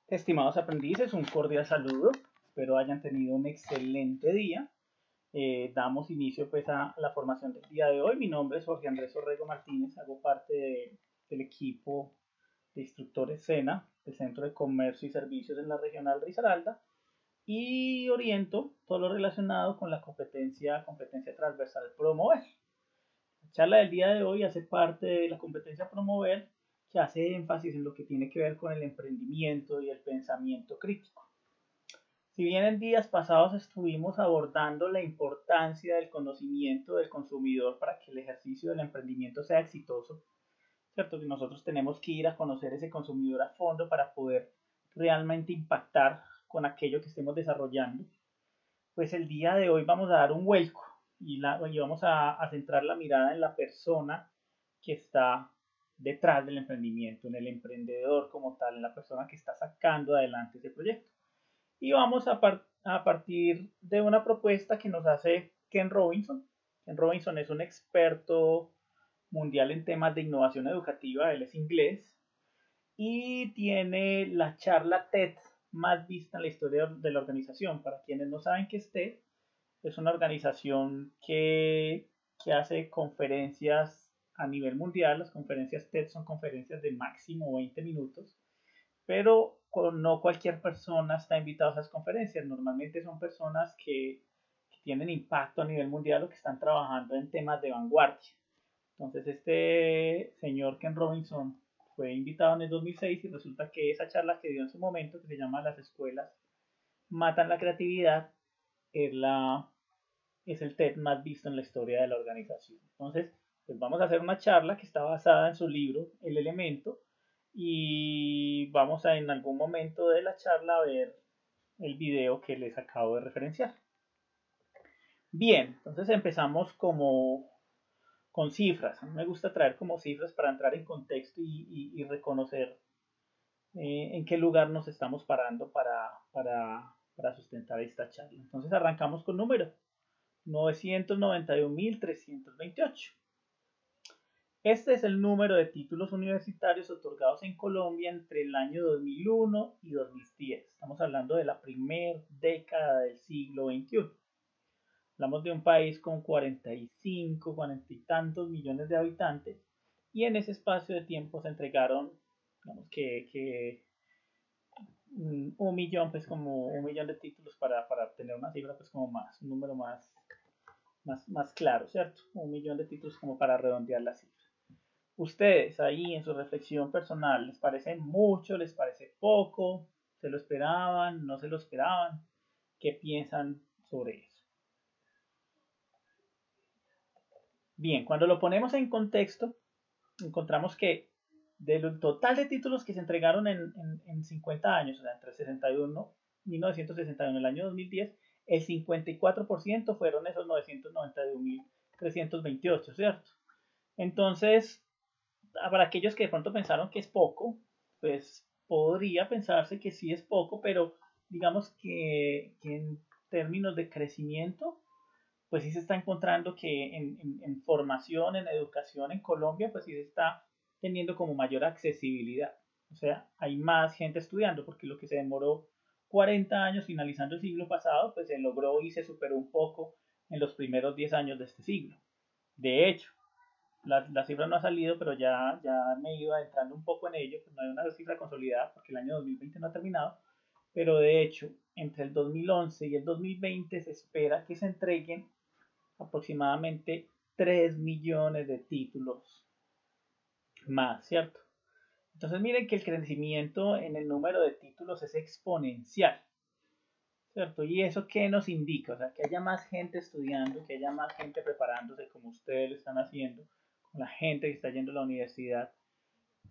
Estimados aprendices, un cordial saludo. Espero hayan tenido un excelente día. Damos inicio pues a la formación del día de hoy. Mi nombre es Jorge Andrés Orrego Martínez, hago parte del equipo de instructores SENA, del Centro de Comercio y Servicios en la Regional Risaralda, y oriento todo lo relacionado con la competencia transversal Promover. La charla del día de hoy hace parte de la competencia Promover, que hace énfasis en lo que tiene que ver con el emprendimiento y el pensamiento crítico. Si bien en días pasados estuvimos abordando la importancia del conocimiento del consumidor para que el ejercicio del emprendimiento sea exitoso, ¿cierto? Que nosotros tenemos que ir a conocer ese consumidor a fondo para poder realmente impactar con aquello que estemos desarrollando. Pues el día de hoy vamos a dar un vuelco y vamos a centrar la mirada en la persona que está detrás del emprendimiento, en el emprendedor como tal, en la persona que está sacando adelante ese proyecto. Y vamos a partir de una propuesta que nos hace Ken Robinson. Ken Robinson es un experto mundial en temas de innovación educativa, él es inglés y tiene la charla TED más vista en la historia de la organización. Para quienes no saben qué es TED, es una organización que hace conferencias a nivel mundial. Las conferencias TED son conferencias de máximo 20 minutos, pero no cualquier persona está invitada a esas conferencias. Normalmente son personas que tienen impacto a nivel mundial o que están trabajando en temas de vanguardia. Entonces este señor Ken Robinson fue invitado en el 2006 y resulta que esa charla que dio en su momento, que se llama Las escuelas matan la creatividad, es, es el TED más visto en la historia de la organización. Entonces, pues vamos a hacer una charla que está basada en su libro El Elemento, y vamos a en algún momento de la charla ver el video que les acabo de referenciar. Bien, entonces empezamos con cifras. A mí me gusta traer como cifras para entrar en contexto y reconocer en qué lugar nos estamos parando para sustentar esta charla. Entonces arrancamos con número 991.328. Este es el número de títulos universitarios otorgados en Colombia entre el año 2001 y 2010. Estamos hablando de la primera década del siglo XXI. Hablamos de un país con 45, 40 y tantos millones de habitantes, y en ese espacio de tiempo se entregaron, digamos que un millón, pues como un millón de títulos para tener una cifra, pues como más, un número más claro, ¿cierto? Un millón de títulos como para redondear la cifra. Ustedes ahí en su reflexión personal, ¿les parece mucho? ¿Les parece poco? ¿Se lo esperaban? ¿No se lo esperaban? ¿Qué piensan sobre eso? Bien, cuando lo ponemos en contexto, encontramos que del total de títulos que se entregaron en 50 años, o sea, entre 1961 y el año 2010, el 54% fueron esos 991.328, ¿cierto? Entonces, para aquellos que de pronto pensaron que es poco, pues podría pensarse que sí es poco, pero digamos que en términos de crecimiento, pues sí se está encontrando que en formación, en educación en Colombia, pues sí se está teniendo como mayor accesibilidad. O sea, hay más gente estudiando, porque lo que se demoró 40 años finalizando el siglo pasado, pues se logró y se superó un poco en los primeros 10 años de este siglo. De hecho, la cifra no ha salido, pero ya me he ido adentrando un poco en ello. Pues no hay una cifra consolidada porque el año 2020 no ha terminado, pero de hecho, entre el 2011 y el 2020 se espera que se entreguen aproximadamente 3 millones de títulos más, ¿cierto? Entonces miren que el crecimiento en el número de títulos es exponencial, ¿cierto? ¿Y eso qué nos indica? O sea, que haya más gente estudiando, que haya más gente preparándose como ustedes lo están haciendo, con la gente que está yendo a la universidad.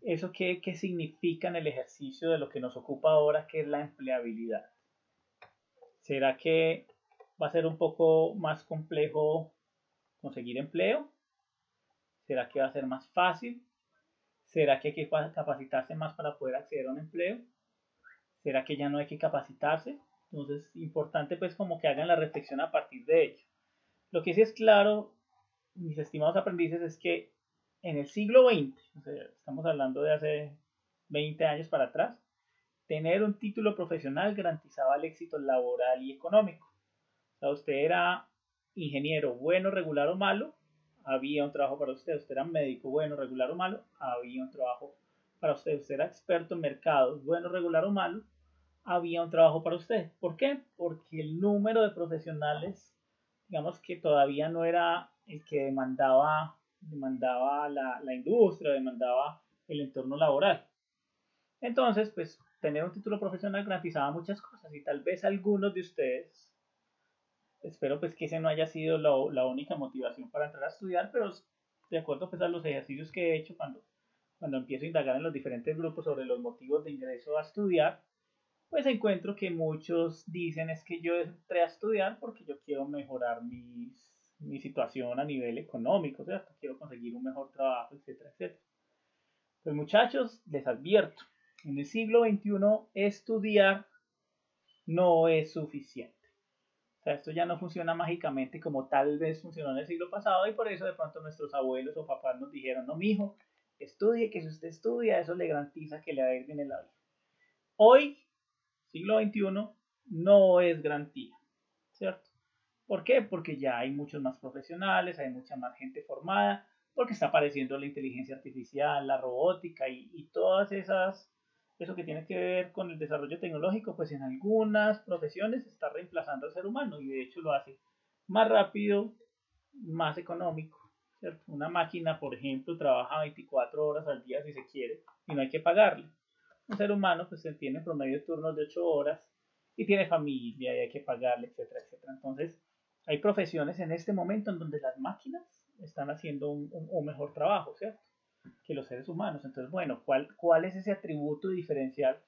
¿Eso qué significa en el ejercicio de lo que nos ocupa ahora, que es la empleabilidad? ¿Será que va a ser un poco más complejo conseguir empleo? ¿Será que va a ser más fácil? ¿Será que hay que capacitarse más para poder acceder a un empleo? ¿Será que ya no hay que capacitarse? Entonces, importante pues como que hagan la reflexión a partir de ello. Lo que sí es claro, mis estimados aprendices, es que en el siglo XX, o sea, estamos hablando de hace 20 años para atrás, tener un título profesional garantizaba el éxito laboral y económico. O sea, usted era ingeniero bueno, regular o malo, había un trabajo para usted. Usted era médico bueno, regular o malo, había un trabajo para usted. Usted era experto en mercados, bueno, regular o malo, había un trabajo para usted. ¿Por qué? Porque el número de profesionales, digamos que todavía no era el que demandaba la industria, demandaba el entorno laboral. Entonces, pues tener un título profesional garantizaba muchas cosas y tal vez algunos de ustedes, espero pues que ese no haya sido la única motivación para entrar a estudiar, pero de acuerdo pues a los ejercicios que he hecho cuando empiezo a indagar en los diferentes grupos sobre los motivos de ingreso a estudiar, pues encuentro que muchos dicen es que yo entré a estudiar porque yo quiero mejorar mi situación a nivel económico, ¿cierto? Quiero conseguir un mejor trabajo, etcétera, etcétera. Pues muchachos, les advierto, en el siglo XXI estudiar no es suficiente. O sea, esto ya no funciona mágicamente como tal vez funcionó en el siglo pasado y por eso de pronto nuestros abuelos o papás nos dijeron, no, mijo, estudie, que si usted estudia, eso le garantiza que le va a ir bien en la vida. Hoy, siglo XXI, no es garantía, ¿cierto? ¿Por qué? Porque ya hay muchos más profesionales, hay mucha más gente formada, porque está apareciendo la inteligencia artificial, la robótica y todas eso que tiene que ver con el desarrollo tecnológico, pues en algunas profesiones está reemplazando al ser humano y de hecho lo hace más rápido, más económico, ¿cierto? Una máquina, por ejemplo, trabaja 24 horas al día si se quiere y no hay que pagarle. Un ser humano pues tiene promedio de turnos de 8 horas y tiene familia y hay que pagarle, etcétera, etcétera. Entonces, hay profesiones en este momento en donde las máquinas están haciendo un mejor trabajo, ¿cierto? Que los seres humanos. Entonces, bueno, ¿cuál es ese atributo diferencial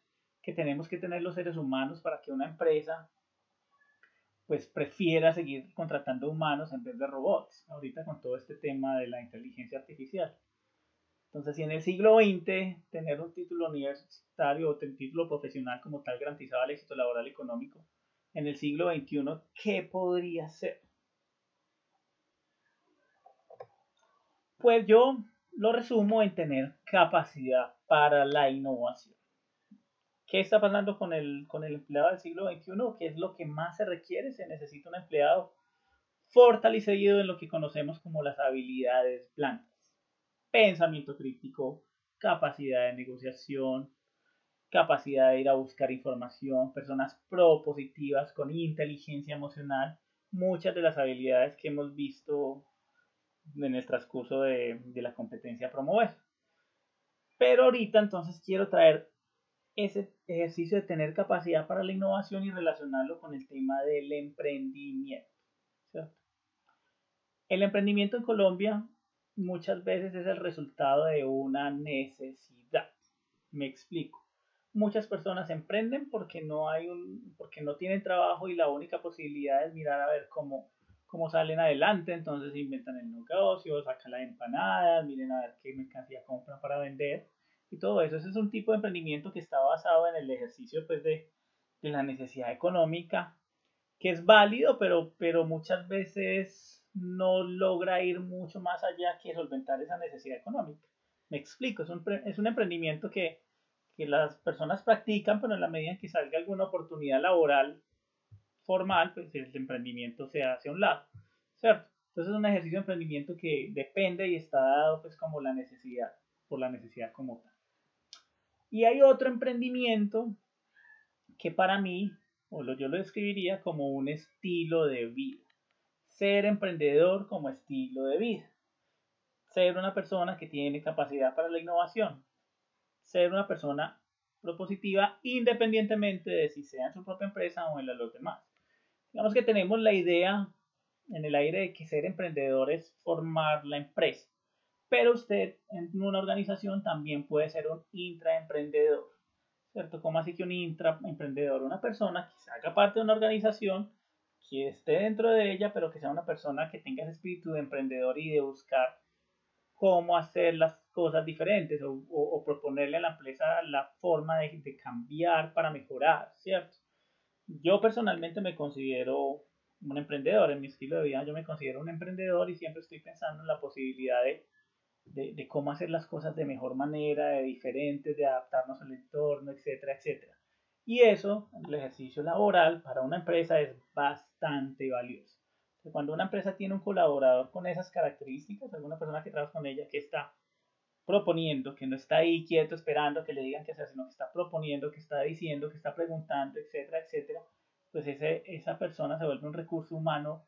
que tenemos que tener los seres humanos para que una empresa pues prefiera seguir contratando humanos en vez de robots? Ahorita con todo este tema de la inteligencia artificial. Entonces, si en el siglo XX tener un título universitario o un título profesional como tal garantizaba el éxito laboral y económico, en el siglo XXI, ¿qué podría ser? Pues yo lo resumo en tener capacidad para la innovación. ¿Qué está pasando con el empleado del siglo XXI? ¿Qué es lo que más se requiere? Se necesita un empleado fortalecido en lo que conocemos como las habilidades blandas. Pensamiento crítico, capacidad de negociación, capacidad de ir a buscar información, personas propositivas con inteligencia emocional, muchas de las habilidades que hemos visto en el transcurso de la competencia promover. Pero ahorita entonces quiero traer ese ejercicio de tener capacidad para la innovación y relacionarlo con el tema del emprendimiento, ¿cierto? El emprendimiento en Colombia muchas veces es el resultado de una necesidad. Me explico. Muchas personas emprenden porque no tienen trabajo y la única posibilidad es mirar a ver cómo salen adelante, entonces inventan el negocio, sacan las empanadas, miren a ver qué mercancía compran para vender y todo eso. Ese es un tipo de emprendimiento que está basado en el ejercicio pues, de la necesidad económica, que es válido, pero muchas veces no logra ir mucho más allá que solventar esa necesidad económica. Me explico, es un emprendimiento que las personas practican, pero en la medida en que salga alguna oportunidad laboral formal, pues el emprendimiento se hace a un lado, ¿cierto? Entonces es un ejercicio de emprendimiento que depende y está dado pues como la necesidad, por la necesidad como tal. Y hay otro emprendimiento que para mí, yo lo describiría como un estilo de vida. Ser emprendedor como estilo de vida. Ser una persona que tiene capacidad para la innovación. Ser una persona propositiva independientemente de si sea en su propia empresa o en la de los demás. Digamos que tenemos la idea en el aire de que ser emprendedor es formar la empresa, pero usted en una organización también puede ser un intraemprendedor, ¿cierto? ¿Cómo así que un intraemprendedor? Una persona que se haga parte de una organización, que esté dentro de ella, pero que sea una persona que tenga ese espíritu de emprendedor y de buscar cómo hacer las cosas diferentes o proponerle a la empresa la forma de cambiar para mejorar, ¿cierto? Yo personalmente me considero un emprendedor, en mi estilo de vida yo me considero un emprendedor y siempre estoy pensando en la posibilidad de cómo hacer las cosas de mejor manera, de diferentes, de adaptarnos al entorno, etcétera, etcétera. Y eso, el ejercicio laboral para una empresa es bastante valioso. Cuando una empresa tiene un colaborador con esas características, alguna persona que trabaja con ella que está proponiendo, que no está ahí quieto esperando que le digan qué hacer, sino que está proponiendo, que está diciendo, que está preguntando, etcétera, etcétera, pues esa persona se vuelve un recurso humano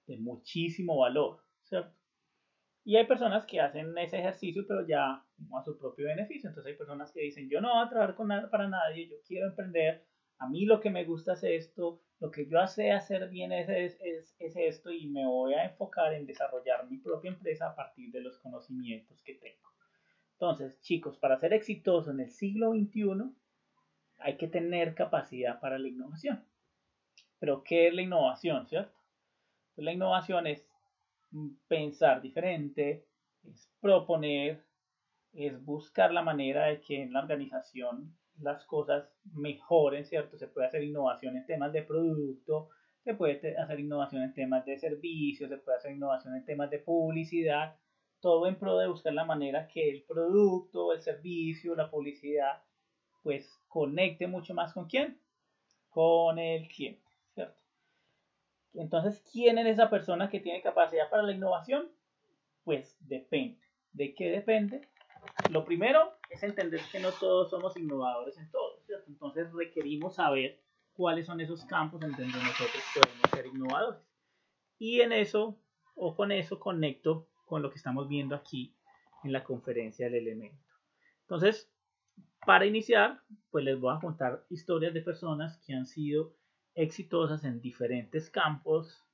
de muchísimo valor, ¿cierto? Y hay personas que hacen ese ejercicio, pero ya a su propio beneficio. Entonces hay personas que dicen, yo no voy a trabajar para nadie, yo quiero emprender, a mí lo que me gusta es esto, lo que yo sé hacer bien es esto y me voy a enfocar en desarrollar mi propia empresa a partir de los conocimientos que tengo. Entonces, chicos, para ser exitoso en el siglo XXI hay que tener capacidad para la innovación. Pero, ¿qué es la innovación, cierto? Pues la innovación es pensar diferente, es proponer, es buscar la manera de que en la organización las cosas mejoren, ¿cierto? Se puede hacer innovación en temas de producto, se puede hacer innovación en temas de servicios, se puede hacer innovación en temas de publicidad, todo en pro de buscar la manera que el producto, el servicio, la publicidad, pues conecte mucho más con quién, con el cliente, ¿cierto? Entonces, ¿quién es esa persona que tiene capacidad para la innovación? Pues depende. ¿De qué depende? Lo primero es entender que no todos somos innovadores en todo, ¿cierto? Entonces requerimos saber cuáles son esos campos en donde nosotros podemos ser innovadores. Y en eso, o con eso, conecto con lo que estamos viendo aquí en la conferencia del elemento. Entonces, para iniciar, pues les voy a contar historias de personas que han sido exitosas en diferentes campos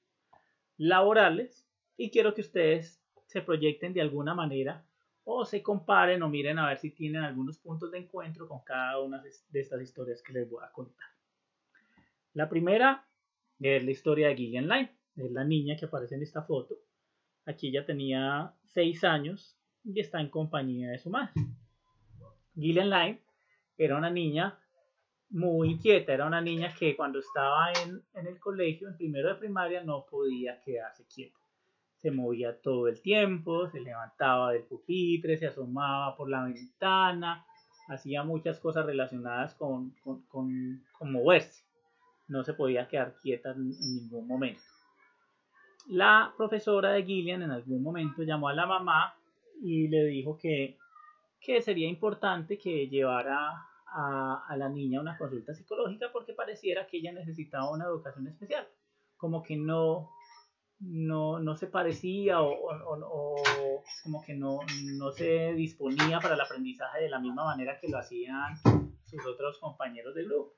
laborales y quiero que ustedes se proyecten de alguna manera o se comparen o miren a ver si tienen algunos puntos de encuentro con cada una de estas historias que les voy a contar. La primera es la historia de Gillian Lime, es la niña que aparece en esta foto. Aquí ella tenía 6 años y está en compañía de su madre. Gillian Lime era una niña muy inquieta, era una niña que cuando estaba en el colegio, en primero de primaria, no podía quedarse quieta. Se movía todo el tiempo, se levantaba del pupitre, se asomaba por la ventana, hacía muchas cosas relacionadas con moverse. No se podía quedar quieta en ningún momento. La profesora de Gillian en algún momento llamó a la mamá y le dijo que sería importante que llevara a la niña a una consulta psicológica porque pareciera que ella necesitaba una educación especial, como que no se parecía o como que no se disponía para el aprendizaje de la misma manera que lo hacían sus otros compañeros de grupo.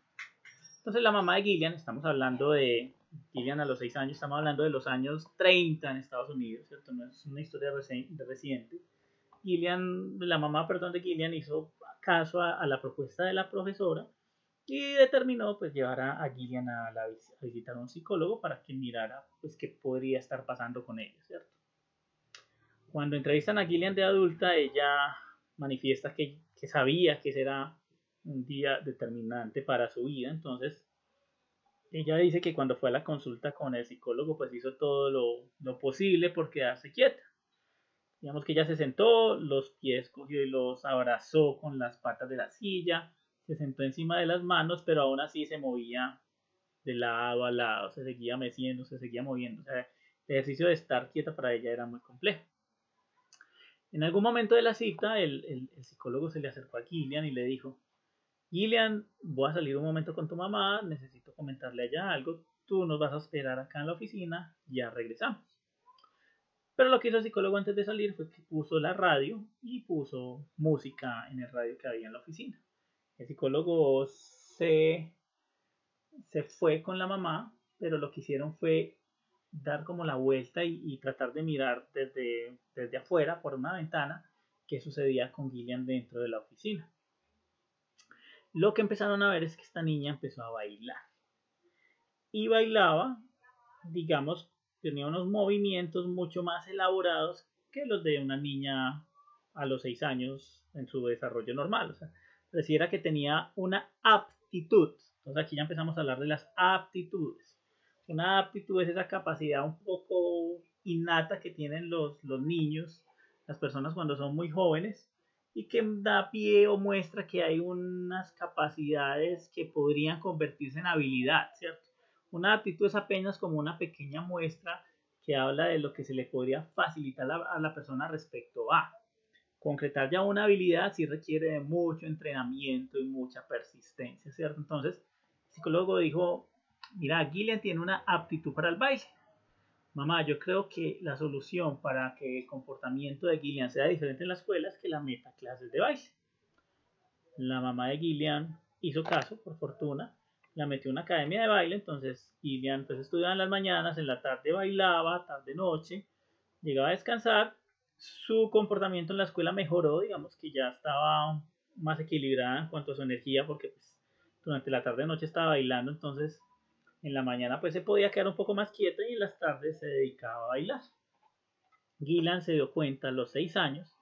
Entonces la mamá de Gillian, estamos hablando de Gillian a los 6 años, estamos hablando de los años 30 en Estados Unidos, ¿cierto? No es una historia reciente. La mamá, perdón, de Gillian hizo caso a la propuesta de la profesora y determinó pues llevar a Gillian a visitar a un psicólogo para que mirara pues qué podría estar pasando con ella, ¿cierto? Cuando entrevistan a Gillian de adulta, ella manifiesta que sabía que ese era un día determinante para su vida, entonces ella dice que cuando fue a la consulta con el psicólogo pues hizo todo lo posible por quedarse quieta. Digamos que ella se sentó, los pies cogió y los abrazó con las patas de la silla, se sentó encima de las manos, pero aún así se movía de lado a lado, se seguía meciendo, se seguía moviendo. O sea, el ejercicio de estar quieta para ella era muy complejo. En algún momento de la cita, el psicólogo se le acercó a Gillian y le dijo, Gillian, voy a salir un momento con tu mamá, necesito comentarle allá algo, tú nos vas a esperar acá en la oficina, ya regresamos. Pero lo que hizo el psicólogo antes de salir fue que puso la radio y puso música en el radio que había en la oficina. El psicólogo se fue con la mamá, pero lo que hicieron fue dar como la vuelta y tratar de mirar desde afuera, por una ventana, qué sucedía con Gillian dentro de la oficina. Lo que empezaron a ver es que esta niña empezó a bailar. Y bailaba, digamos, tenía unos movimientos mucho más elaborados que los de una niña a los 6 años en su desarrollo normal. O sea, pareciera que tenía una aptitud. Entonces aquí ya empezamos a hablar de las aptitudes. Una aptitud es esa capacidad un poco innata que tienen los niños, las personas cuando son muy jóvenes, y que da pie o muestra que hay unas capacidades que podrían convertirse en habilidad, ¿cierto? Una aptitud es apenas como una pequeña muestra que habla de lo que se le podría facilitar a la persona respecto a. Concretar ya una habilidad sí requiere de mucho entrenamiento y mucha persistencia, ¿cierto? Entonces, el psicólogo dijo, mira, Gillian tiene una aptitud para el baile. Mamá, yo creo que la solución para que el comportamiento de Gillian sea diferente en la escuela es que la meta clases de baile. La mamá de Gillian hizo caso, por fortuna, la metió en una academia de baile, entonces Gillian pues estudiaba en las mañanas, en la tarde bailaba, tarde noche, llegaba a descansar, su comportamiento en la escuela mejoró, digamos que ya estaba más equilibrada en cuanto a su energía, porque pues, durante la tarde noche estaba bailando, entonces en la mañana pues se podía quedar un poco más quieta y en las tardes se dedicaba a bailar. Gillian se dio cuenta a los 6 años,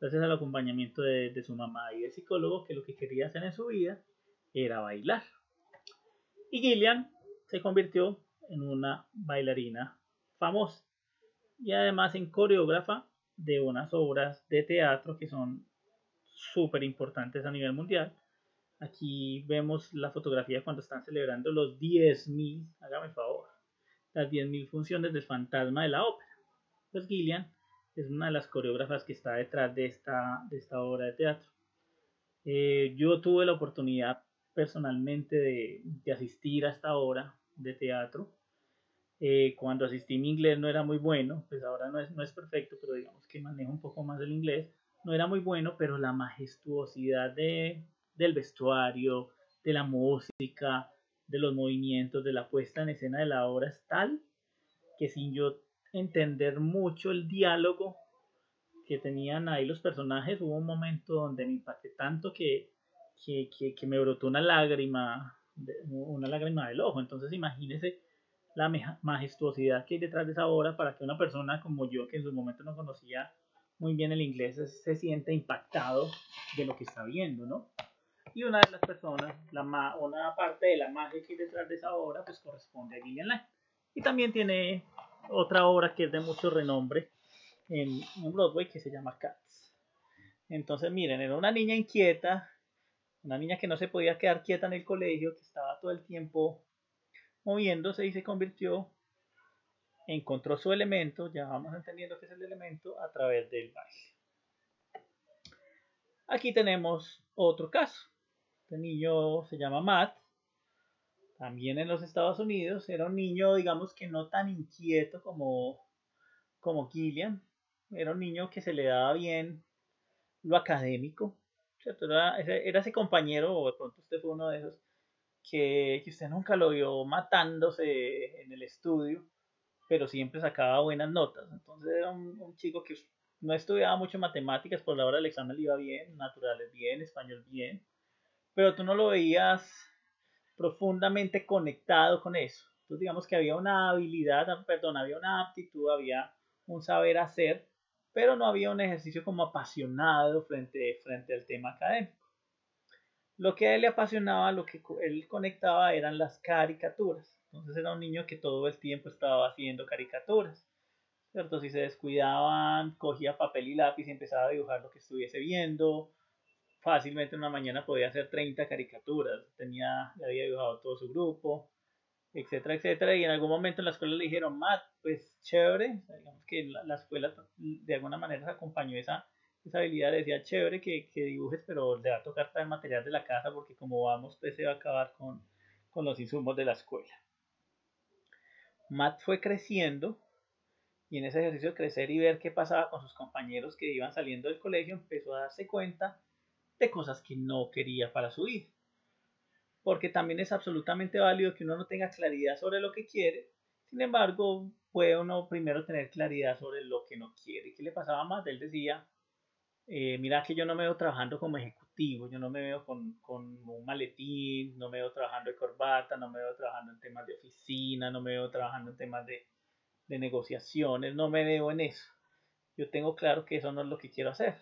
gracias al acompañamiento de su mamá y del psicólogo, que lo que quería hacer en su vida era bailar. Y Gillian se convirtió en una bailarina famosa y además en coreógrafa de unas obras de teatro que son súper importantes a nivel mundial. Aquí vemos la fotografía cuando están celebrando los 10.000, hágame el favor, las 10.000 funciones del Fantasma de la Ópera. Pues Gillian es una de las coreógrafas que está detrás de esta obra de teatro. Yo tuve la oportunidad personalmente de asistir a esta obra de teatro. Cuando asistí mi inglés no era muy bueno, pues ahora no es perfecto, pero digamos que manejo un poco más el inglés. No era muy bueno, pero la majestuosidad del vestuario, de la música, de los movimientos, de la puesta en escena de la obra es tal que sin yo entender mucho el diálogo que tenían ahí los personajes, hubo un momento donde me impacté tanto que me brotó una lágrima del ojo. Entonces imagínese la majestuosidad que hay detrás de esa obra para que una persona como yo, que en su momento no conocía muy bien el inglés, se siente impactado de lo que está viendo, ¿no? Y una de las personas, una parte de la magia que hay detrás de esa obra, pues corresponde a Gillian Lane. Y también tiene otra obra que es de mucho renombre en Broadway que se llama Cats. Entonces, miren, era una niña inquieta, una niña que no se podía quedar quieta en el colegio, que estaba todo el tiempo moviéndose y se convirtió, encontró su elemento, ya vamos entendiendo qué es el elemento, a través del baile. Aquí tenemos otro caso. Este niño se llama Matt, también en los Estados Unidos. Era un niño, digamos que no tan inquieto como Gillian. Era un niño que se le daba bien lo académico, ¿cierto? Era ese compañero, o de pronto usted fue uno de esos, que usted nunca lo vio matándose en el estudio, pero siempre sacaba buenas notas. Entonces era un chico que no estudiaba mucho matemáticas, por la hora del examen le iba bien, naturales bien, español bien, pero tú no lo veías profundamente conectado con eso. Entonces digamos que había una habilidad, perdón, había una aptitud, había un saber hacer, pero no había un ejercicio como apasionado frente al tema académico. Lo que a él le apasionaba, lo que él conectaba eran las caricaturas. Entonces era un niño que todo el tiempo estaba haciendo caricaturas, ¿cierto? Si se descuidaban, cogía papel y lápiz y empezaba a dibujar lo que estuviese viendo. Fácilmente en una mañana podía hacer 30 caricaturas. Le había dibujado todo su grupo, etcétera, etcétera. Y en algún momento en la escuela le dijeron, Matt, pues chévere. Digamos que la escuela de alguna manera se acompañó esa habilidad. Le decía, chévere que dibujes, pero le va a tocar traer material de la casa porque como vamos, pues se va a acabar con los insumos de la escuela. Matt fue creciendo y en ese ejercicio de crecer y ver qué pasaba con sus compañeros que iban saliendo del colegio, empezó a darse cuenta de cosas que no quería para su vida. Porque también es absolutamente válido que uno no tenga claridad sobre lo que quiere. Sin embargo, puede uno primero tener claridad sobre lo que no quiere. ¿Qué le pasaba más? Él decía, mira que yo no me veo trabajando como ejecutivo, yo no me veo con un maletín, no me veo trabajando de corbata, no me veo trabajando en temas de oficina, no me veo trabajando en temas de negociaciones, no me veo en eso. Yo tengo claro que eso no es lo que quiero hacer.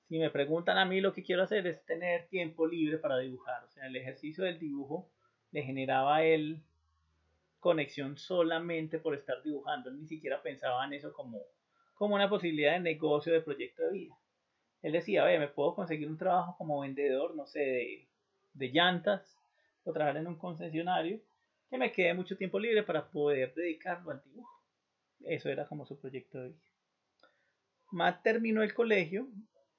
Si me preguntan a mí, lo que quiero hacer es tener tiempo libre para dibujar. O sea, el ejercicio del dibujo le generaba a él conexión solamente por estar dibujando. Él ni siquiera pensaba en eso como una posibilidad de negocio, de proyecto de vida. Él decía, ve, me puedo conseguir un trabajo como vendedor, no sé, de llantas, o trabajar en un concesionario, que me quede mucho tiempo libre para poder dedicarlo al dibujo. Eso era como su proyecto de vida. Matt terminó el colegio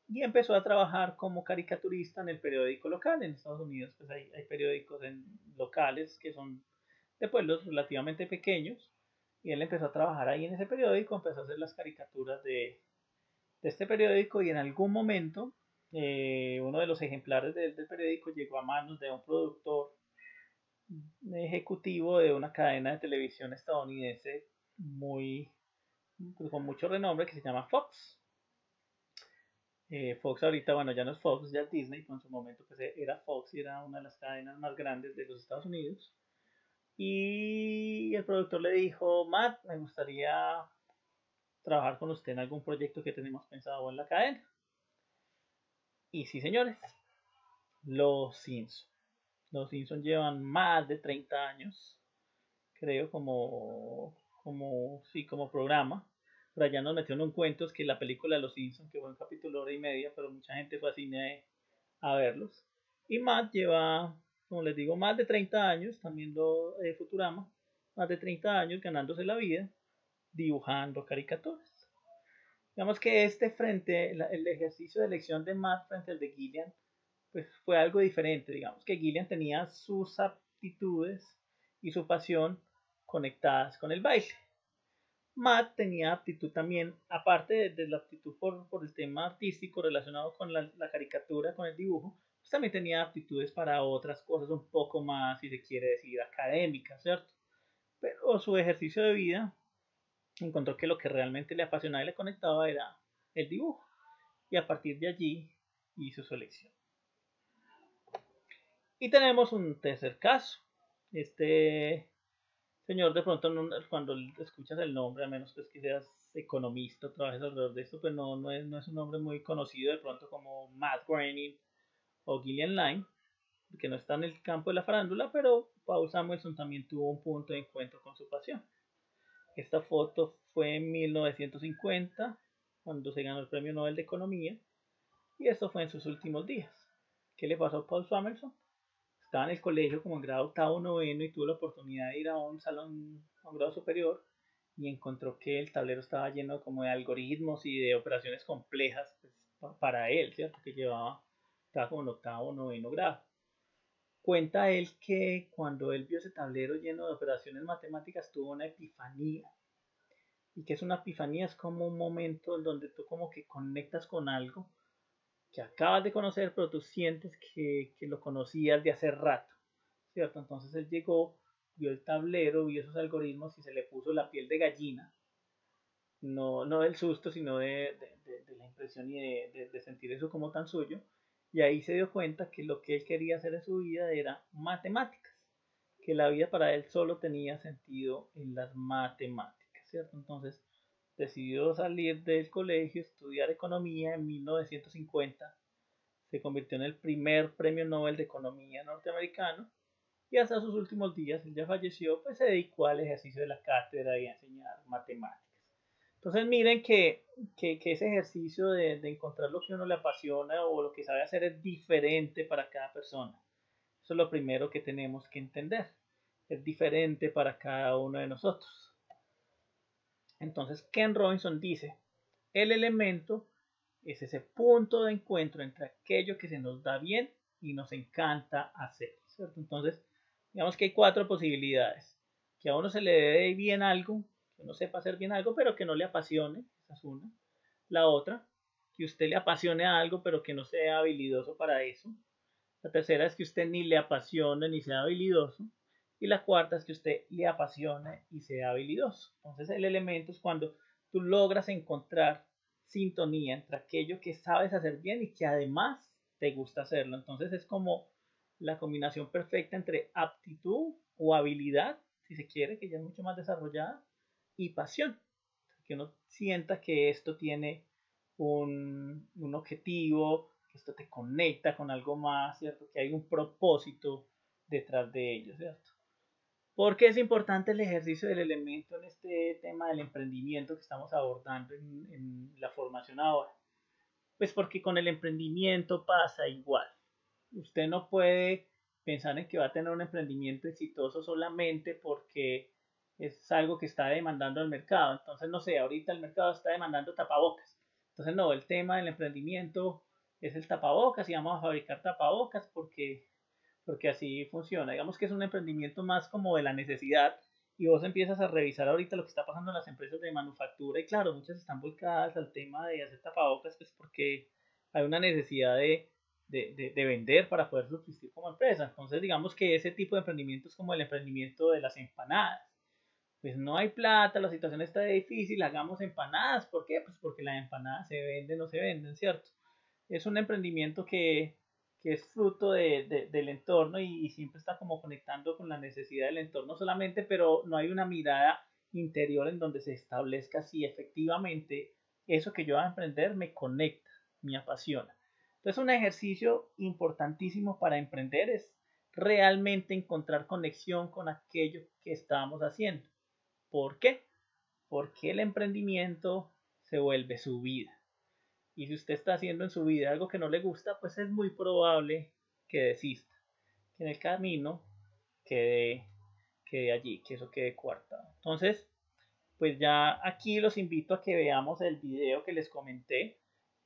y empezó a trabajar como caricaturista en el periódico local. En Estados Unidos pues hay periódicos locales que son de pueblos relativamente pequeños, y él empezó a trabajar ahí en ese periódico, empezó a hacer las caricaturas de este periódico, y en algún momento uno de los ejemplares del periódico llegó a manos de un productor ejecutivo de una cadena de televisión estadounidense muy, pues, con mucho renombre, que se llama Fox. Fox ahorita, bueno, ya no es Fox, ya es Disney, pero en su momento pues era Fox y era una de las cadenas más grandes de los Estados Unidos. Y el productor le dijo, Matt, me gustaría trabajar con usted en algún proyecto que tenemos pensado en la cadena. Y sí, señores, Los Simpsons. Los Simpsons llevan más de 30 años, creo, como programa. Por allá nos metieron un cuento, es que la película de Los Simpsons, que fue un capítulo hora y media, pero mucha gente fue a cine a verlos. Y Matt lleva, como les digo, más de 30 años, también lo de Futurama, más de 30 años ganándose la vida dibujando caricaturas. Digamos que el ejercicio de elección de Matt frente al de Gillian, pues fue algo diferente. Digamos que Gillian tenía sus aptitudes y su pasión conectadas con el baile. Matt tenía aptitud también, aparte de la aptitud por el tema artístico relacionado con la caricatura, con el dibujo, pues también tenía aptitudes para otras cosas un poco más, si se quiere decir, académicas, ¿cierto? Pero su ejercicio de vida encontró que lo que realmente le apasionaba y le conectaba era el dibujo, y a partir de allí hizo su elección. Y tenemos un tercer caso. Este señor, de pronto, cuando escuchas el nombre, a menos pues que seas economista o trabajes alrededor de esto, pues no es un nombre muy conocido de pronto como Matt Groening o Gillian Lynne, que no está en el campo de la farándula, pero Paul Samuelson también tuvo un punto de encuentro con su pasión. Esta foto fue en 1950, cuando se ganó el Premio Nobel de Economía, y esto fue en sus últimos días. ¿Qué le pasó a Paul Samuelson? Estaba en el colegio como en grado octavo, noveno, y tuvo la oportunidad de ir a un salón, a un grado superior, y encontró que el tablero estaba lleno como de algoritmos y de operaciones complejas, pues, para él, ¿cierto? Que estaba como en octavo, noveno grado. Cuenta él que cuando él vio ese tablero lleno de operaciones matemáticas tuvo una epifanía. Y que es una epifanía, es como un momento en donde tú como que conectas con algo que acabas de conocer, pero tú sientes que lo conocías de hace rato, ¿cierto? Entonces él llegó, vio el tablero, vio esos algoritmos y se le puso la piel de gallina, no del susto, sino de la impresión y de sentir eso como tan suyo. Y ahí se dio cuenta que lo que él quería hacer en su vida era matemáticas, que la vida para él solo tenía sentido en las matemáticas, ¿cierto? Entonces decidió salir del colegio, estudiar economía en 1950, se convirtió en el primer premio Nobel de Economía norteamericano, y hasta sus últimos días, él ya falleció, pues se dedicó al ejercicio de la cátedra y a enseñar matemáticas. Entonces miren que ese ejercicio de encontrar lo que a uno le apasiona o lo que sabe hacer es diferente para cada persona. Eso es lo primero que tenemos que entender. Es diferente para cada uno de nosotros. Entonces Ken Robinson dice, el elemento es ese punto de encuentro entre aquello que se nos da bien y nos encanta hacer, ¿cierto? Entonces, digamos que hay 4 posibilidades. Que a uno se le dé bien algo, que uno sepa hacer bien algo, pero que no le apasione, esa es una. La otra, que usted le apasione algo, pero que no sea habilidoso para eso. La tercera es que usted ni le apasione ni sea habilidoso. Y la cuarta es que usted le apasione y sea habilidoso. Entonces el elemento es cuando tú logras encontrar sintonía entre aquello que sabes hacer bien y que además te gusta hacerlo. Entonces es como la combinación perfecta entre aptitud o habilidad, si se quiere, que ya es mucho más desarrollada, y pasión. Que uno sienta que esto tiene un objetivo, que esto te conecta con algo más, ¿cierto? Que hay un propósito detrás de ello, ¿cierto? ¿Por qué es importante el ejercicio del elemento en este tema del emprendimiento que estamos abordando en la formación ahora? Pues porque con el emprendimiento pasa igual. Usted no puede pensar en que va a tener un emprendimiento exitoso solamente porque es algo que está demandando el mercado. Entonces, no sé, ahorita el mercado está demandando tapabocas. Entonces, no, el tema del emprendimiento es el tapabocas y vamos a fabricar tapabocas porque así funciona. Digamos que es un emprendimiento más como de la necesidad y vos empiezas a revisar ahorita lo que está pasando en las empresas de manufactura y claro, muchas están volcadas al tema de hacer tapabocas pues porque hay una necesidad de vender para poder subsistir como empresa. Entonces digamos que ese tipo de emprendimiento es como el emprendimiento de las empanadas. Pues no hay plata, la situación está difícil, hagamos empanadas. ¿Por qué? Pues porque las empanadas se venden o se venden, ¿cierto? Es un emprendimiento que es fruto del entorno y siempre está como conectando con la necesidad del entorno solamente, pero no hay una mirada interior en donde se establezca si efectivamente eso que yo voy a emprender me conecta, me apasiona. Entonces un ejercicio importantísimo para emprender es realmente encontrar conexión con aquello que estamos haciendo. ¿Por qué? Porque el emprendimiento se vuelve su vida. Y si usted está haciendo en su vida algo que no le gusta, pues es muy probable que desista, que en el camino quede, quede allí, que eso quede coartado. Entonces, pues ya aquí los invito a que veamos el video que les comenté.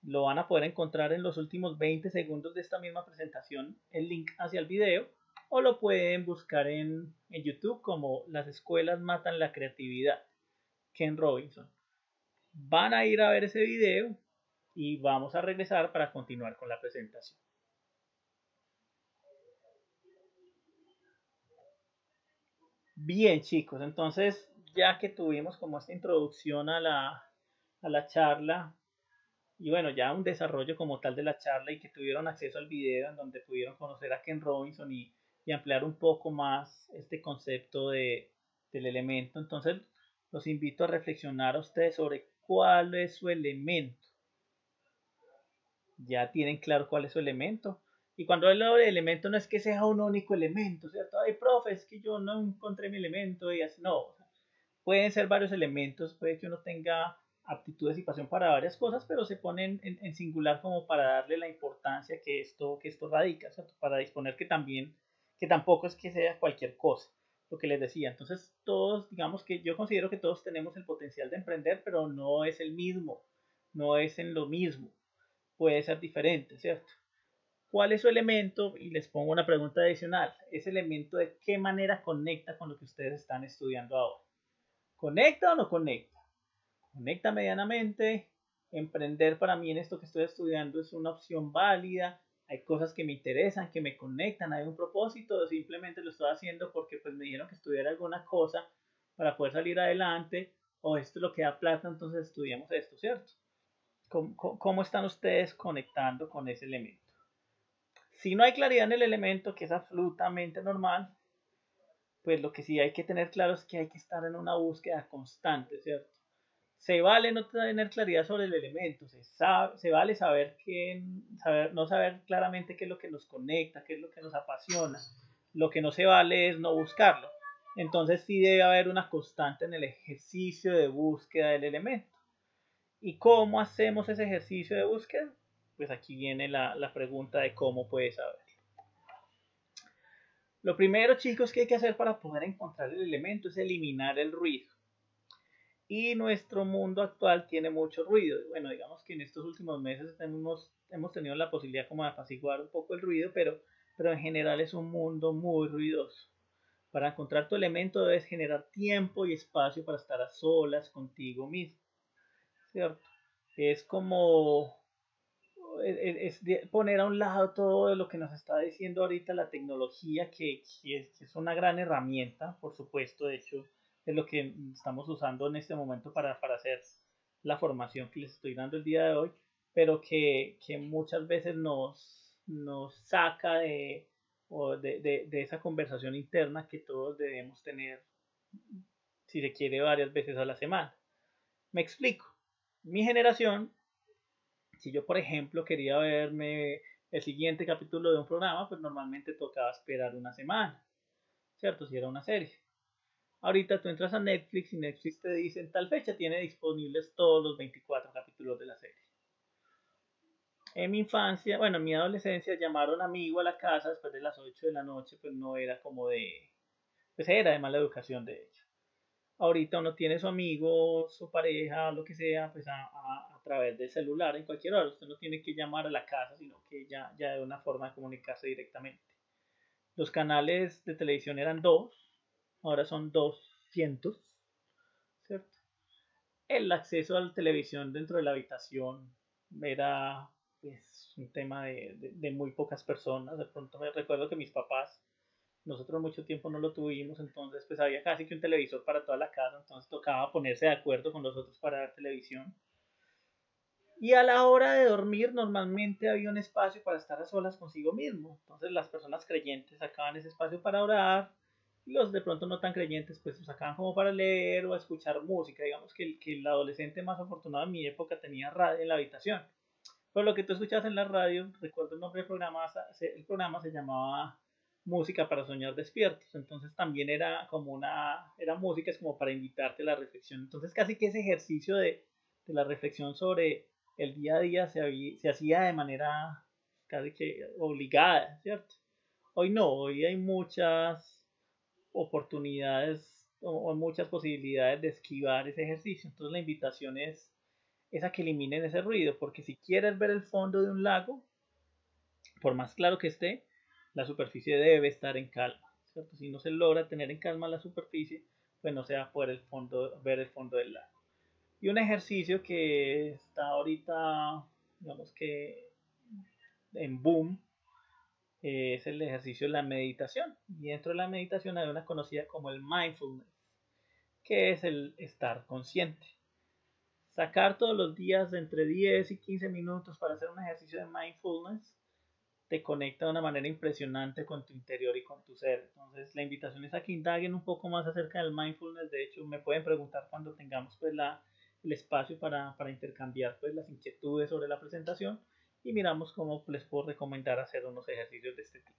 Lo van a poder encontrar en los últimos 20 segundos de esta misma presentación, el link hacia el video, o lo pueden buscar en YouTube como Las escuelas matan la creatividad, Ken Robinson. Van a ir a ver ese video y vamos a regresar para continuar con la presentación. Bien chicos, entonces ya que tuvimos como esta introducción a la charla y bueno, ya un desarrollo como tal de la charla y que tuvieron acceso al video en donde pudieron conocer a Ken Robinson y ampliar un poco más este concepto del elemento, entonces los invito a reflexionar a ustedes sobre cuál es su elemento. Ya tienen claro cuál es su elemento. Y cuando hablo de elemento no es que sea un único elemento, ¿cierto? Ay, profe, es que yo no encontré mi elemento y así, no. Pueden ser varios elementos, puede que uno tenga aptitudes y pasión para varias cosas, pero se ponen en singular como para darle la importancia que esto radica, ¿cierto? Para disponer que también, que tampoco es que sea cualquier cosa, lo que les decía. Entonces, todos, digamos que yo considero que todos tenemos el potencial de emprender, pero no es el mismo, no es en lo mismo, puede ser diferente, ¿cierto? ¿Cuál es su elemento? Y les pongo una pregunta adicional. ¿Ese elemento de qué manera conecta con lo que ustedes están estudiando ahora? ¿Conecta o no conecta? Conecta medianamente. Emprender para mí en esto que estoy estudiando es una opción válida. Hay cosas que me interesan, que me conectan, hay un propósito. Simplemente lo estoy haciendo porque pues me dijeron que estudiara alguna cosa para poder salir adelante. O esto es lo que da plata, entonces estudiamos esto, ¿cierto? ¿Cómo están ustedes conectando con ese elemento? Si no hay claridad en el elemento, que es absolutamente normal, pues lo que sí hay que tener claro es que hay que estar en una búsqueda constante, ¿cierto? Se vale no tener claridad sobre el elemento, se vale no saber claramente qué es lo que nos conecta, qué es lo que nos apasiona. Lo que no se vale es no buscarlo. Entonces sí debe haber una constante en el ejercicio de búsqueda del elemento. ¿Y cómo hacemos ese ejercicio de búsqueda? Pues aquí viene la pregunta de cómo puedes saber. Lo primero, chicos, que hay que hacer para poder encontrar el elemento es eliminar el ruido. Y nuestro mundo actual tiene mucho ruido. Bueno, digamos que en estos últimos meses hemos tenido la posibilidad como de apaciguar un poco el ruido, pero en general es un mundo muy ruidoso. Para encontrar tu elemento debes generar tiempo y espacio para estar a solas contigo mismo, ¿cierto? Es como poner a un lado todo lo que nos está diciendo ahorita la tecnología, que es una gran herramienta, por supuesto, de hecho, es lo que estamos usando en este momento para hacer la formación que les estoy dando el día de hoy, pero que muchas veces nos saca de esa conversación interna que todos debemos tener, si se quiere, varias veces a la semana. Me explico. Mi generación, si yo, por ejemplo, quería verme el siguiente capítulo de un programa, pues normalmente tocaba esperar una semana, ¿cierto? Si era una serie. Ahorita tú entras a Netflix y Netflix te dice en tal fecha tiene disponibles todos los 24 capítulos de la serie. En mi infancia, bueno, en mi adolescencia llamaron amigo a la casa después de las 8 de la noche, pues no era como pues era de mala educación de hecho. Ahorita uno tiene su amigo, su pareja, lo que sea, pues a través del celular en cualquier hora. Usted no tiene que llamar a la casa, sino que ya de una forma de comunicarse directamente. Los canales de televisión eran dos, ahora son 200, ¿cierto? El acceso a la televisión dentro de la habitación era pues, un tema de muy pocas personas. De pronto me recuerdo que mis papás, nosotros mucho tiempo no lo tuvimos, entonces pues había casi que un televisor para toda la casa, entonces tocaba ponerse de acuerdo con los otros para ver televisión. Y a la hora de dormir normalmente había un espacio para estar a solas consigo mismo. Entonces las personas creyentes sacaban ese espacio para orar y los de pronto no tan creyentes pues lo sacaban como para leer o a escuchar música. Digamos que el adolescente más afortunado en mi época tenía radio en la habitación. Pero lo que tú escuchabas en la radio, recuerdo el nombre del programa, el programa se llamaba Música para Soñar Despiertos. Entonces también era como era música, es como para invitarte a la reflexión. Entonces casi que ese ejercicio de la reflexión sobre el día a día se hacía de manera casi que obligada, ¿cierto? Hoy no, hoy hay muchas oportunidades o muchas posibilidades de esquivar ese ejercicio. Entonces la invitación es a que eliminen ese ruido, porque si quieres ver el fondo de un lago, por más claro que esté, la superficie debe estar en calma, ¿cierto? Si no se logra tener en calma la superficie, pues no se va a poder ver el fondo del lago. Y un ejercicio que está ahorita, digamos que en boom, es el ejercicio de la meditación. Y dentro de la meditación hay una conocida como el mindfulness, que es el estar consciente. Sacar todos los días de entre 10 y 15 minutos para hacer un ejercicio de mindfulness te conecta de una manera impresionante con tu interior y con tu ser. Entonces la invitación es a que indaguen un poco más acerca del mindfulness. De hecho, me pueden preguntar cuando tengamos pues el espacio para intercambiar pues las inquietudes sobre la presentación y miramos cómo les puedo recomendar hacer unos ejercicios de este tipo.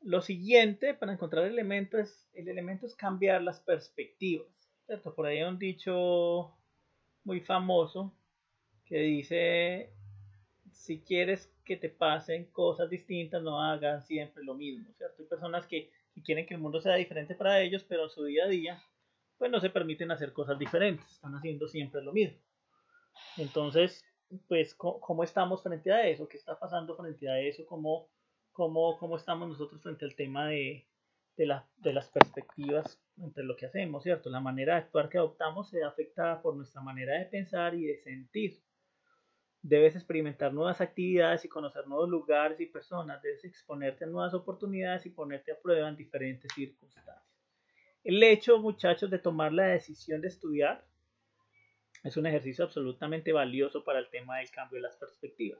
Lo siguiente para encontrar el elemento es cambiar las perspectivas, ¿cierto? Por ahí hay un dicho muy famoso que dice, si quieres que te pasen cosas distintas, no hagan siempre lo mismo, ¿cierto? Hay personas que quieren que el mundo sea diferente para ellos, pero en su día a día, pues no se permiten hacer cosas diferentes, están haciendo siempre lo mismo. Entonces, pues, ¿cómo estamos frente a eso? ¿Qué está pasando frente a eso? ¿Cómo estamos nosotros frente al tema de las perspectivas entre lo que hacemos, ¿cierto? La manera de actuar que adoptamos se afecta por nuestra manera de pensar y de sentir. Debes experimentar nuevas actividades y conocer nuevos lugares y personas. Debes exponerte a nuevas oportunidades y ponerte a prueba en diferentes circunstancias. El hecho, muchachos, de tomar la decisión de estudiar es un ejercicio absolutamente valioso para el tema del cambio de las perspectivas.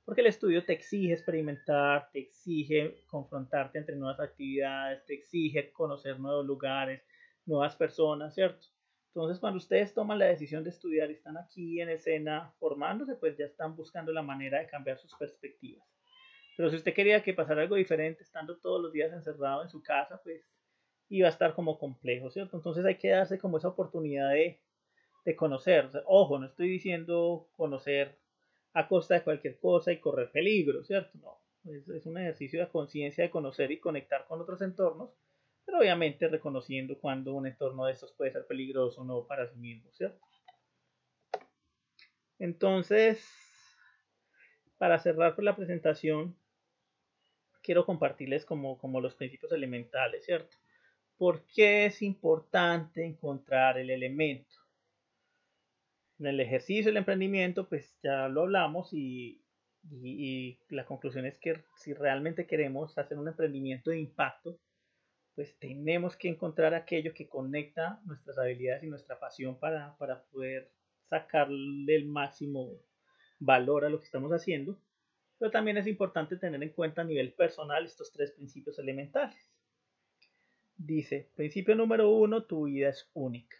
Porque el estudio te exige experimentar, te exige confrontarte entre nuevas actividades, te exige conocer nuevos lugares, nuevas personas, ¿cierto? Entonces, cuando ustedes toman la decisión de estudiar y están aquí en escena formándose, pues ya están buscando la manera de cambiar sus perspectivas. Pero si usted quería que pasara algo diferente, estando todos los días encerrado en su casa, pues iba a estar como complejo, ¿cierto? Entonces hay que darse como esa oportunidad de conocer. O sea, ojo, no estoy diciendo conocer a costa de cualquier cosa y correr peligro, ¿cierto? No, es un ejercicio de conciencia de conocer y conectar con otros entornos, pero obviamente reconociendo cuando un entorno de estos puede ser peligroso o no para sí mismo, ¿cierto? Entonces, para cerrar por la presentación, quiero compartirles como los principios elementales, ¿cierto? ¿Por qué es importante encontrar el elemento? En el ejercicio del emprendimiento, pues ya lo hablamos y la conclusión es que si realmente queremos hacer un emprendimiento de impacto, pues tenemos que encontrar aquello que conecta nuestras habilidades y nuestra pasión para poder sacarle el máximo valor a lo que estamos haciendo. Pero también es importante tener en cuenta a nivel personal estos tres principios elementales. Dice, principio número 1, tu vida es única.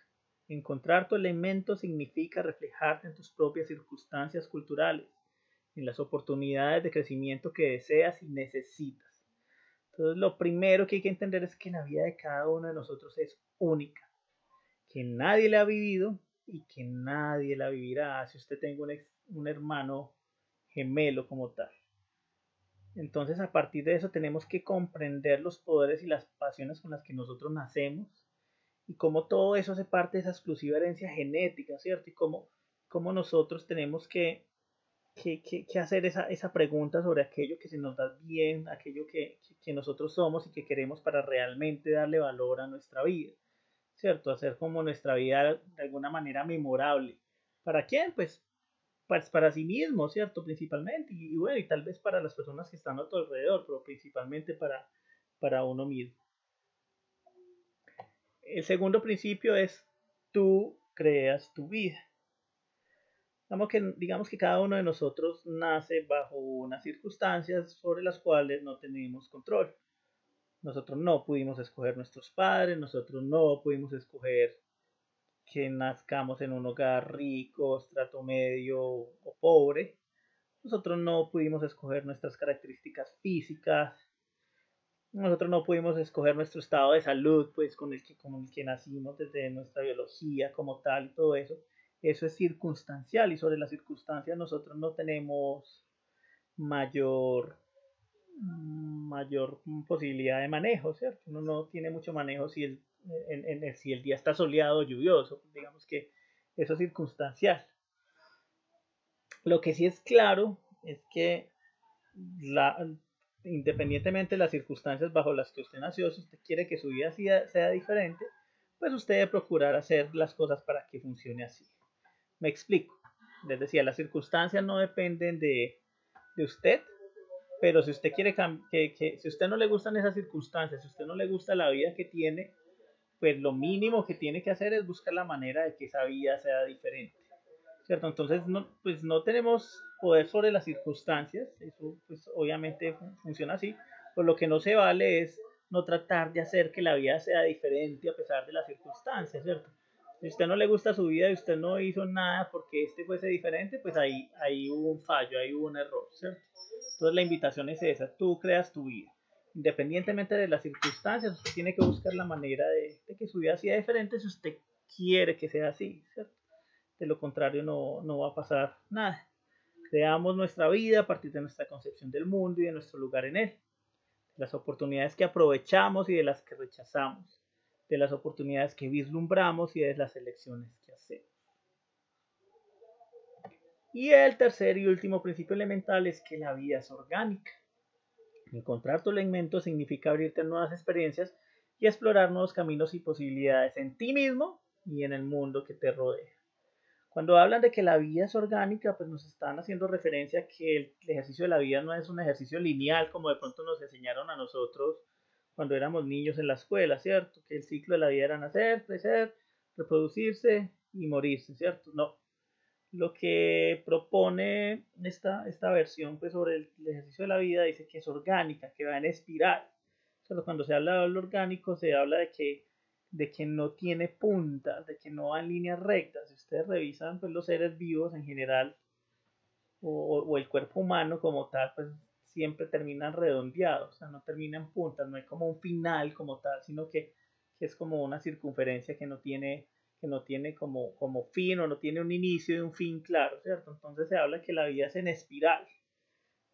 Encontrar tu elemento significa reflejarte en tus propias circunstancias culturales, en las oportunidades de crecimiento que deseas y necesitas. Entonces, lo primero que hay que entender es que la vida de cada uno de nosotros es única, que nadie la ha vivido y que nadie la vivirá. Si usted un hermano gemelo como tal. Entonces, a partir de eso tenemos que comprender los poderes y las pasiones con las que nosotros nacemos y cómo todo eso hace parte de esa exclusiva herencia genética, ¿cierto? Y cómo nosotros tenemos que hacer esa pregunta sobre aquello que se nos da bien, aquello que nosotros somos y que queremos para realmente darle valor a nuestra vida, ¿cierto? Hacer como nuestra vida de alguna manera memorable. ¿Para quién? Pues para sí mismo, ¿cierto? Principalmente. Y bueno, y tal vez para las personas que están a tu alrededor, pero principalmente para uno mismo. El segundo principio es tú creas tu vida. Digamos que cada uno de nosotros nace bajo unas circunstancias sobre las cuales no tenemos control. Nosotros no pudimos escoger nuestros padres, nosotros no pudimos escoger que nazcamos en un hogar rico, estrato medio o pobre. Nosotros no pudimos escoger nuestras características físicas. Nosotros no pudimos escoger nuestro estado de salud, pues con el que nacimos desde nuestra biología como tal y todo eso. Eso es circunstancial y sobre las circunstancias nosotros no tenemos mayor, mayor posibilidad de manejo, ¿cierto? Uno no tiene mucho manejo si el día está soleado o lluvioso. Digamos que eso es circunstancial. Lo que sí es claro es que la, independientemente de las circunstancias bajo las que usted nació, si usted quiere que su vida sea diferente, pues usted debe procurar hacer las cosas para que funcione así. Me explico. Les decía, las circunstancias no dependen de usted, pero si usted quiere si usted no le gustan esas circunstancias, si usted no le gusta la vida que tiene, pues lo mínimo que tiene que hacer es buscar la manera de que esa vida sea diferente. ¿Cierto? Entonces, pues no tenemos poder sobre las circunstancias, eso pues obviamente funciona así, pues lo que no se vale es no tratar de hacer que la vida sea diferente a pesar de las circunstancias, ¿cierto? Si a usted no le gusta su vida y usted no hizo nada porque este fuese diferente, pues ahí hubo un fallo, ahí hubo un error, ¿cierto? Entonces la invitación es esa, tú creas tu vida. Independientemente de las circunstancias, usted tiene que buscar la manera de que su vida sea diferente si usted quiere que sea así, ¿cierto? De lo contrario no va a pasar nada. Creamos nuestra vida a partir de nuestra concepción del mundo y de nuestro lugar en él, de las oportunidades que aprovechamos y de las que rechazamos, de las oportunidades que vislumbramos y de las elecciones que hacemos. Y el tercer y último principio elemental es que la vida es orgánica. Encontrar tu elemento significa abrirte a nuevas experiencias y explorar nuevos caminos y posibilidades en ti mismo y en el mundo que te rodea. Cuando hablan de que la vida es orgánica, pues nos están haciendo referencia a que el ejercicio de la vida no es un ejercicio lineal como de pronto nos enseñaron a nosotros cuando éramos niños en la escuela, ¿cierto? Que el ciclo de la vida era nacer, crecer, reproducirse y morirse, ¿cierto? No. Lo que propone esta versión pues, sobre el ejercicio de la vida dice que es orgánica, que va en espiral. Solo cuando se habla de lo orgánico se habla de que no tiene puntas, de que no va en líneas rectas. Si ustedes revisan pues, los seres vivos en general o el cuerpo humano como tal, pues siempre terminan redondeados, o sea, no terminan en puntas, no hay como un final como tal, sino que es como una circunferencia que no tiene como fin o no tiene un inicio y un fin claro, ¿cierto? Entonces se habla que la vida es en espiral,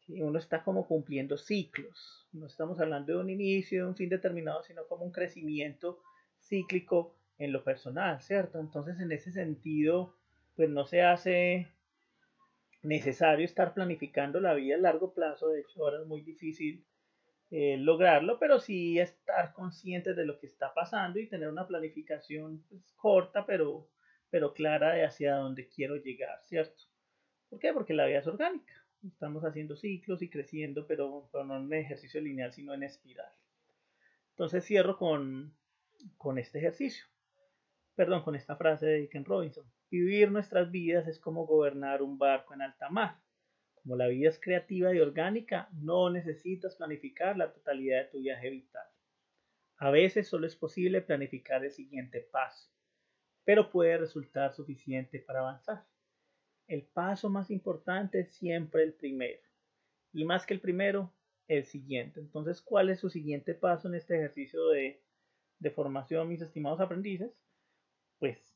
que uno está como cumpliendo ciclos, no estamos hablando de un inicio y de un fin determinado, sino como un crecimiento cíclico en lo personal, ¿cierto? Entonces en ese sentido, pues no se hace necesario estar planificando la vida a largo plazo, de hecho ahora es muy difícil lograrlo, pero sí estar conscientes de lo que está pasando y tener una planificación pues, corta, pero clara de hacia dónde quiero llegar, ¿cierto? ¿Por qué? Porque la vida es orgánica, estamos haciendo ciclos y creciendo, pero no en ejercicio lineal, sino en espiral. Entonces cierro con este ejercicio, perdón, con esta frase de Ken Robinson. Vivir nuestras vidas es como gobernar un barco en alta mar. Como la vida es creativa y orgánica, no necesitas planificar la totalidad de tu viaje vital. A veces solo es posible planificar el siguiente paso, pero puede resultar suficiente para avanzar. El paso más importante es siempre el primero, y más que el primero, el siguiente. Entonces, ¿cuál es su siguiente paso en este ejercicio de formación, mis estimados aprendices? Pues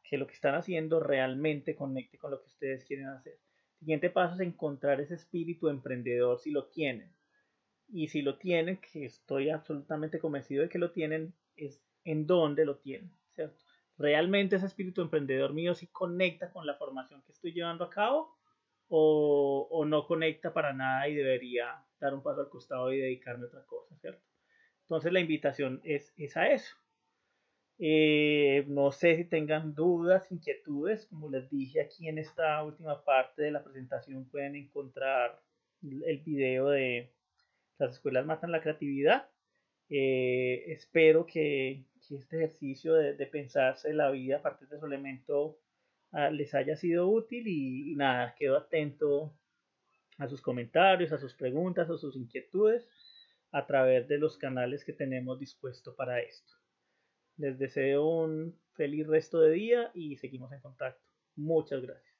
que lo que están haciendo realmente conecte con lo que ustedes quieren hacer. siguiente paso es encontrar ese espíritu emprendedor si lo tienen. Y si lo tienen, que estoy absolutamente convencido de que lo tienen, es en dónde lo tienen, ¿cierto? ¿Realmente ese espíritu emprendedor mío sí conecta con la formación que estoy llevando a cabo? ¿O no conecta para nada y debería dar un paso al costado y dedicarme a otra cosa, ¿cierto? Entonces la invitación es a eso. No sé si tengan dudas, inquietudes, como les dije aquí en esta última parte de la presentación pueden encontrar el video de las escuelas matan la creatividad. Espero que este ejercicio de pensarse la vida a partir de su elemento les haya sido útil y nada, quedo atento a sus comentarios, a sus preguntas, a sus inquietudes a través de los canales que tenemos dispuestos para esto. Les deseo un feliz resto de día y seguimos en contacto. Muchas gracias.